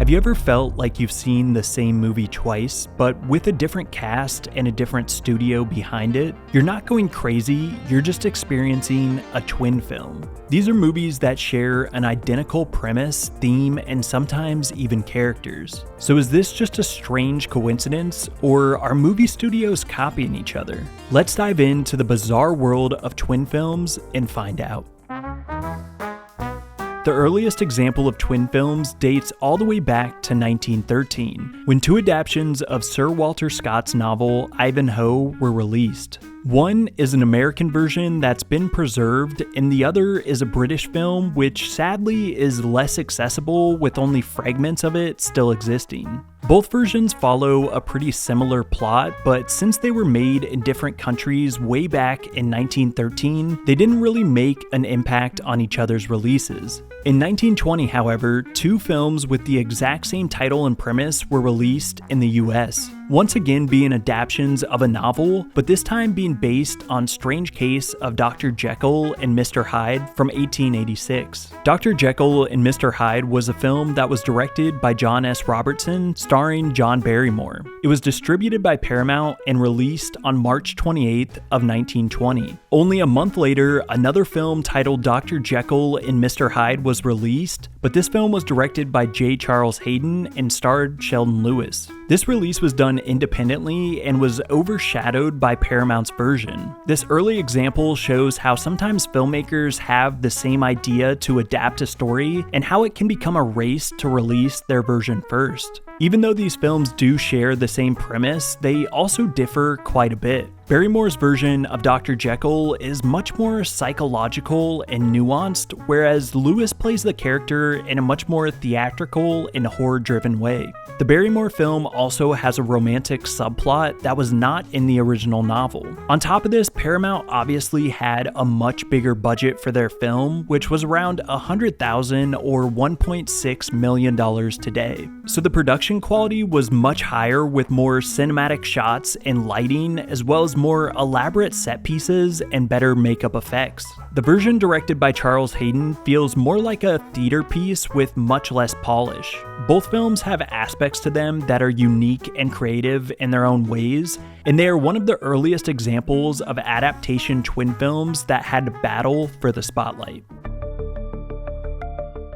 Have you ever felt like you've seen the same movie twice, but with a different cast and a different studio behind it? You're not going crazy, you're just experiencing a twin film. These are movies that share an identical premise, theme, and sometimes even characters. So is this just a strange coincidence, or are movie studios copying each other? Let's dive into the bizarre world of twin films and find out. The earliest example of twin films dates all the way back to 1913, when two adaptations of Sir Walter Scott's novel Ivanhoe were released. One is an American version that's been preserved, and the other is a British film which sadly is less accessible, with only fragments of it still existing. Both versions follow a pretty similar plot, but since they were made in different countries way back in 1913, they didn't really make an impact on each other's releases. In 1920, however, two films with the exact same title and premise were released in the US, once again being adaptations of a novel, but this time being based on Strange Case of Dr. Jekyll and Mr. Hyde from 1886. Dr. Jekyll and Mr. Hyde was a film that was directed by John S. Robertson, starring John Barrymore. It was distributed by Paramount and released on March 28th of 1920. Only a month later, another film titled Dr. Jekyll and Mr. Hyde was released, but this film was directed by J. Charles Hayden and starred Sheldon Lewis. This release was done independently and was overshadowed by Paramount's version. This early example shows how sometimes filmmakers have the same idea to adapt a story and how it can become a race to release their version first. Even though these films do share the same premise, they also differ quite a bit. Barrymore's version of Dr. Jekyll is much more psychological and nuanced, whereas Lewis plays the character in a much more theatrical and horror-driven way. The Barrymore film also has a romantic subplot that was not in the original novel. On top of this, Paramount obviously had a much bigger budget for their film, which was around $100,000 or $1.6 million today. So the production quality was much higher, with more cinematic shots and lighting, as well as more elaborate set pieces and better makeup effects. The version directed by Charles Hayden feels more like a theater piece with much less polish. Both films have aspects to them that are unique and creative in their own ways, and they are one of the earliest examples of adaptation twin films that had to battle for the spotlight.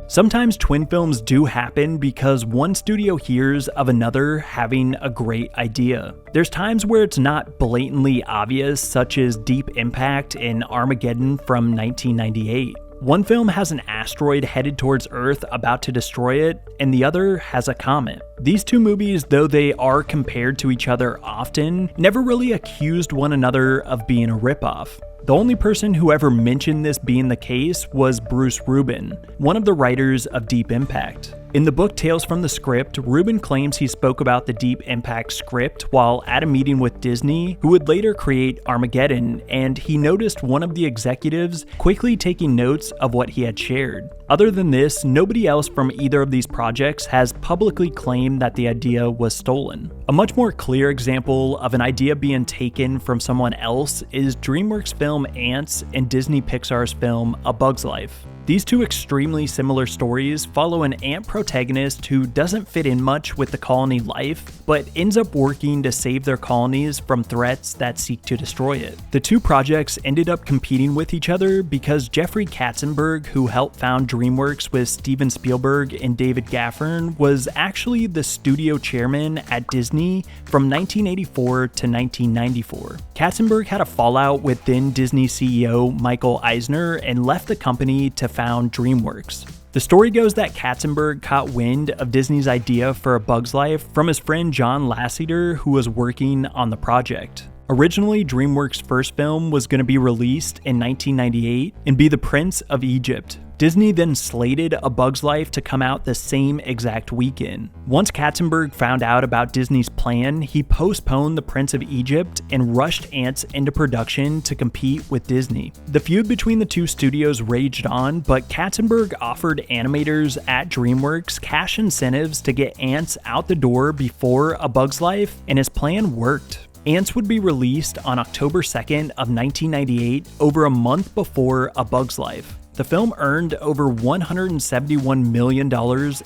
Sometimes twin films do happen because one studio hears of another having a great idea. There's times where it's not blatantly obvious, such as Deep Impact and Armageddon from 1998. One film has an asteroid headed towards Earth about to destroy it, and the other has a comet. These two movies, though they are compared to each other often, never really accused one another of being a ripoff. The only person who ever mentioned this being the case was Bruce Rubin, one of the writers of Deep Impact. In the book Tales from the Script, Rubin claims he spoke about the Deep Impact script while at a meeting with Disney, who would later create Armageddon, and he noticed one of the executives quickly taking notes of what he had shared. Other than this, nobody else from either of these projects has publicly claimed that the idea was stolen. A much more clear example of an idea being taken from someone else is DreamWorks' film Ants and Disney Pixar's film A Bug's Life. These two extremely similar stories follow an ant protagonist who doesn't fit in much with the colony life, but ends up working to save their colonies from threats that seek to destroy it. The two projects ended up competing with each other because Jeffrey Katzenberg, who helped found DreamWorks with Steven Spielberg and David Gaffern, was actually the studio chairman at Disney from 1984 to 1994. Katzenberg had a fallout with then Disney CEO Michael Eisner and left the company to found DreamWorks. The story goes that Katzenberg caught wind of Disney's idea for A Bug's Life from his friend John Lasseter, who was working on the project. Originally, DreamWorks' first film was going to be released in 1998 and be The Prince of Egypt. Disney then slated A Bug's Life to come out the same exact weekend. Once Katzenberg found out about Disney's plan, he postponed The Prince of Egypt and rushed Ants into production to compete with Disney. The feud between the two studios raged on, but Katzenberg offered animators at DreamWorks cash incentives to get Ants out the door before A Bug's Life, and his plan worked. Ants would be released on October 2nd of 1998, over a month before A Bug's Life. The film earned over $171 million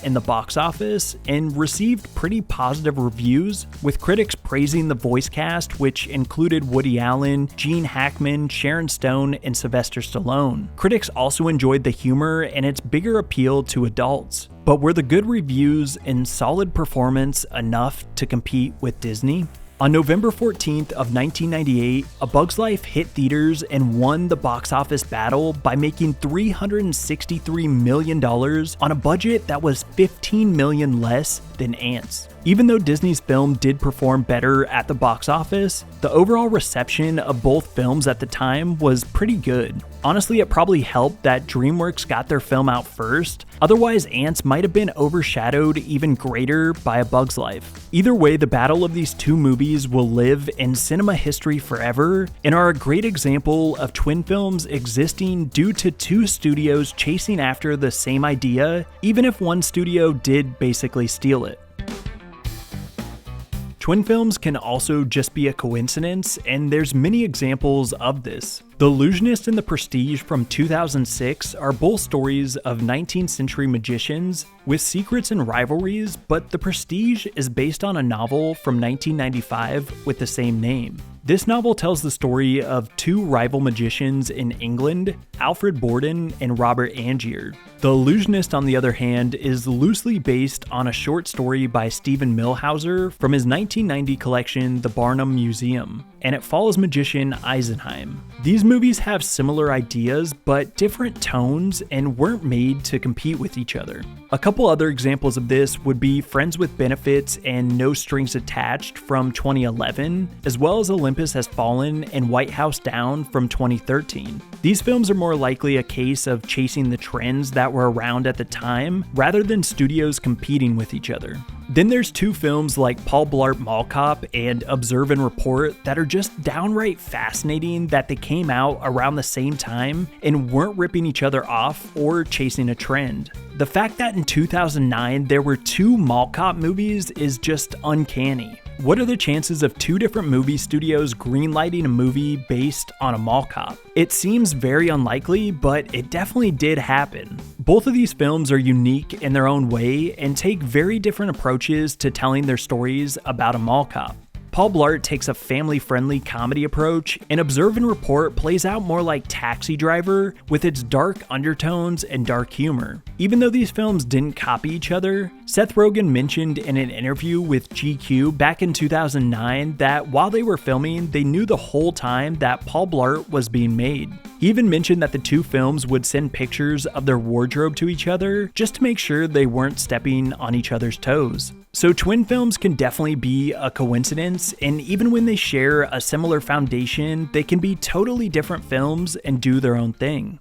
in the box office and received pretty positive reviews, with critics praising the voice cast, which included Woody Allen, Gene Hackman, Sharon Stone, and Sylvester Stallone. Critics also enjoyed the humor and its bigger appeal to adults. But were the good reviews and solid performance enough to compete with Disney? On November 14th of 1998, A Bug's Life hit theaters and won the box office battle by making $363 million on a budget that was $15 million less than Ants. Even though Disney's film did perform better at the box office, the overall reception of both films at the time was pretty good. Honestly, it probably helped that DreamWorks got their film out first, otherwise Ants might have been overshadowed even greater by A Bug's Life. Either way, the battle of these two movies will live in cinema history forever and are a great example of twin films existing due to two studios chasing after the same idea, even if one studio did basically steal it. Twin films can also just be a coincidence, and there's many examples of this. The Illusionist and The Prestige from 2006 are both stories of 19th century magicians with secrets and rivalries, but The Prestige is based on a novel from 1995 with the same name. This novel tells the story of two rival magicians in England, Alfred Borden and Robert Angier. The Illusionist, on the other hand, is loosely based on a short story by Stephen Millhauser from his 1990 collection, The Barnum Museum, and it follows magician Eisenheim. These movies have similar ideas, but different tones and weren't made to compete with each other. A couple other examples of this would be Friends with Benefits and No Strings Attached from 2011, as well as Olympus Has Fallen and White House Down from 2013. These films are more likely a case of chasing the trends that were around at the time, rather than studios competing with each other. Then there's two films like Paul Blart Mall Cop and Observe and Report that are just downright fascinating that they came out around the same time and weren't ripping each other off or chasing a trend. The fact that in 2009 there were two Mall Cop movies is just uncanny. What are the chances of two different movie studios greenlighting a movie based on a mall cop? It seems very unlikely, but it definitely did happen. Both of these films are unique in their own way and take very different approaches to telling their stories about a mall cop. Paul Blart takes a family-friendly comedy approach, and Observe and Report plays out more like Taxi Driver with its dark undertones and dark humor. Even though these films didn't copy each other, Seth Rogen mentioned in an interview with GQ back in 2009 that while they were filming, they knew the whole time that Paul Blart was being made. He even mentioned that the two films would send pictures of their wardrobe to each other just to make sure they weren't stepping on each other's toes. So twin films can definitely be a coincidence, and even when they share a similar foundation, they can be totally different films and do their own thing.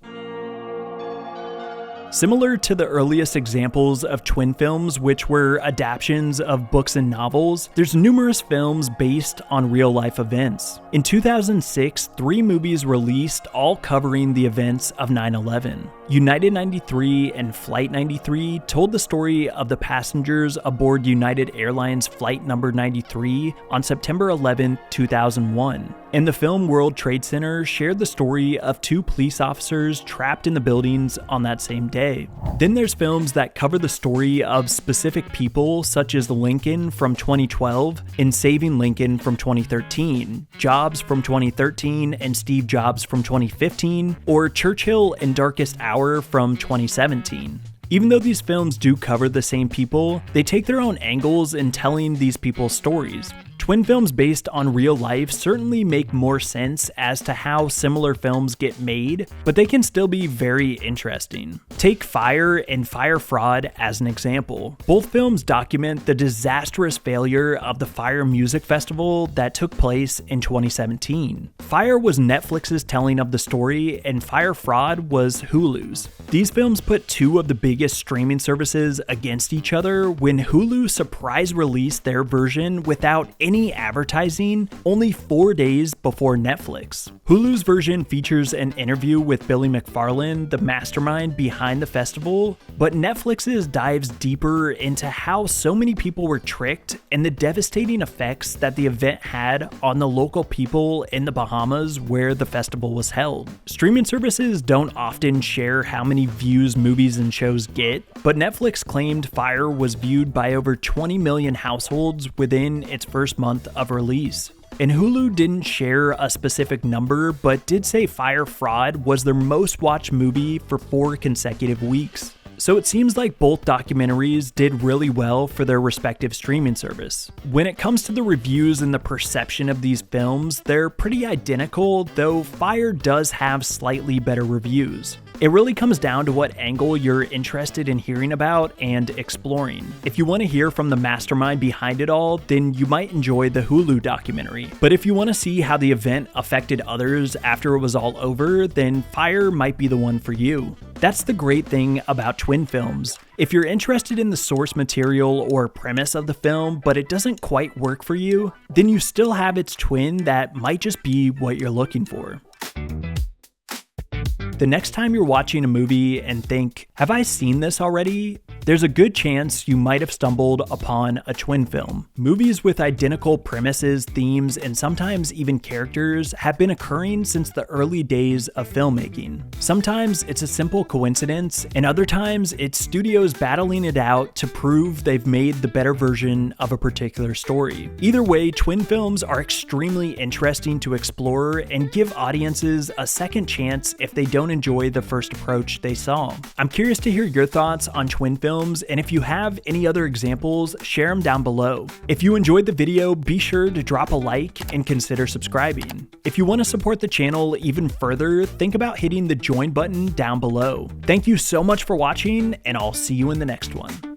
Similar to the earliest examples of twin films, which were adaptations of books and novels, there's numerous films based on real-life events. In 2006, 3 movies released, all covering the events of 9/11. United 93 and Flight 93 told the story of the passengers aboard United Airlines Flight number 93 on September 11, 2001. And the film World Trade Center shared the story of 2 police officers trapped in the buildings on that same day. Then there's films that cover the story of specific people, such as Lincoln from 2012 and Saving Lincoln from 2013, Jobs from 2013 and Steve Jobs from 2015, or Churchill and Darkest Hour from 2017. Even though these films do cover the same people, they take their own angles in telling these people's stories. Twin films based on real life certainly make more sense as to how similar films get made, but they can still be very interesting. Take Fire and Fire Fraud as an example. Both films document the disastrous failure of the Fire Music Festival that took place in 2017. Fire was Netflix's telling of the story, and Fire Fraud was Hulu's. These films put 2 of the biggest streaming services against each other when Hulu surprise released their version without any any advertising only 4 days before Netflix. Hulu's version features an interview with Billy McFarland, the mastermind behind the festival, but Netflix's dives deeper into how so many people were tricked and the devastating effects that the event had on the local people in the Bahamas where the festival was held. Streaming services don't often share how many views movies and shows get, but Netflix claimed Fire was viewed by over 20 million households within its first month of release. And Hulu didn't share a specific number, but did say Fire Fraud was their most watched movie for 4 consecutive weeks. So it seems like both documentaries did really well for their respective streaming service. When it comes to the reviews and the perception of these films, they're pretty identical, though Fire does have slightly better reviews. It really comes down to what angle you're interested in hearing about and exploring. If you want to hear from the mastermind behind it all, then you might enjoy the Hulu documentary. But if you want to see how the event affected others after it was all over, then Fire might be the one for you. That's the great thing about twin films. If you're interested in the source material or premise of the film, but it doesn't quite work for you, then you still have its twin that might just be what you're looking for. The next time you're watching a movie and think, have I seen this already? There's a good chance you might have stumbled upon a twin film. Movies with identical premises, themes, and sometimes even characters have been occurring since the early days of filmmaking. Sometimes it's a simple coincidence, and other times it's studios battling it out to prove they've made the better version of a particular story. Either way, twin films are extremely interesting to explore and give audiences a second chance if they don't enjoy the first approach they saw. I'm curious to hear your thoughts on twin films, and if you have any other examples, share them down below. If you enjoyed the video, be sure to drop a like and consider subscribing. If you want to support the channel even further, think about hitting the join button down below. Thank you so much for watching, and I'll see you in the next one.